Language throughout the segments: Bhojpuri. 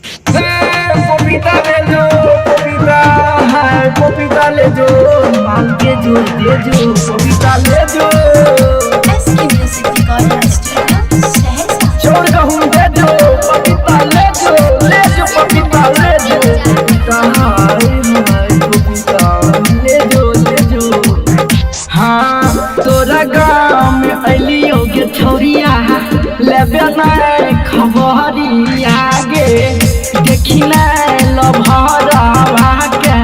पपीता ले जो पपीता है पपीता ले जो मांग के जो दे जो पपीता ले जो SK music recording studio Saharsa. छोड़ कहूँ दे जो पपीता ले जो पपीता ले जो पपीता हाय पपीता ले जो हाँ तोरा गाँव में अलियो के छोरिया लेबे नहीं खबरिया गे देखी नहीं लभरवा के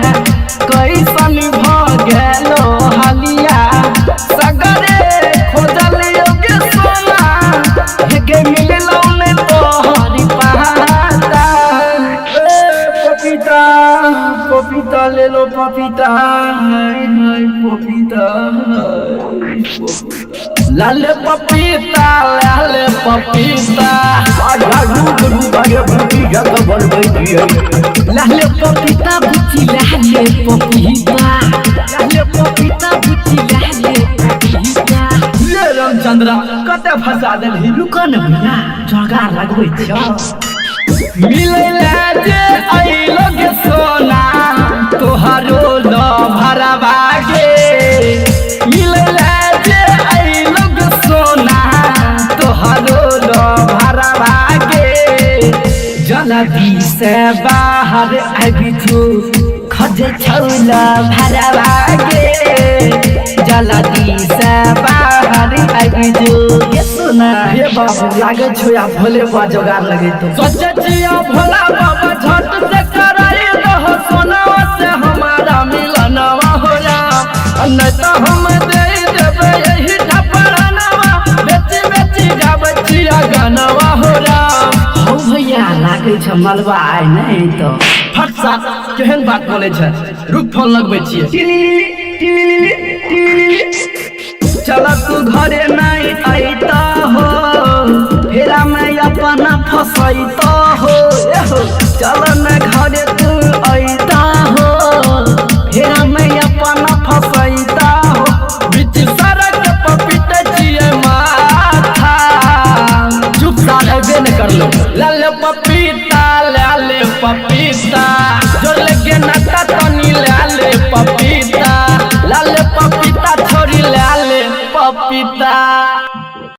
कैसन भ गेलो हलिया सगरे खोजल योगे सोना हेगे मिललो ने तोहरी पाता पपीता पपीता ले लो पपीता हाय पपीता लाल पपीता लाल पपीता लाल पपीता बुची लाल पपीता बुची लाल पपीता ले रामचंद्रा कते फसा देलही रुक न भैया जोगार लगबै छ मिलै ले जे आइलो गे सोना तोहारो ल भरवा गे मिलै ले जे आइलो गे सोना तोहारो ल भरवा गे जल्दी से बाहर आबि जो खजे छौला भरवा गे जल्दी से बाहर आबि जो गे सोना हे बाबू लागे छोया भोले बा जोगार लगे तो सोचे जिया भोला बाबा झट से कराई रहो सोनावा से हमारा मिलनवा होला न तो हम दे देबे यही ठपरानवा बेची बेची गाबै छिया गानवा होला हौ भैया लागे छ मलबा आइ नहीं तो फटसा केहन बात बोले छ रुक फोन लगबै छियै चल तू घरे नहीं आईता हो फेरा में अपना फसैता हो चल न घरे तू आईता हो फेरा में अपना फसैता हो बीच सड़क पपीता छिए माथा चुप साल अबे न कर लो लाल पपीता जो लेके नता तनी लाल पपीता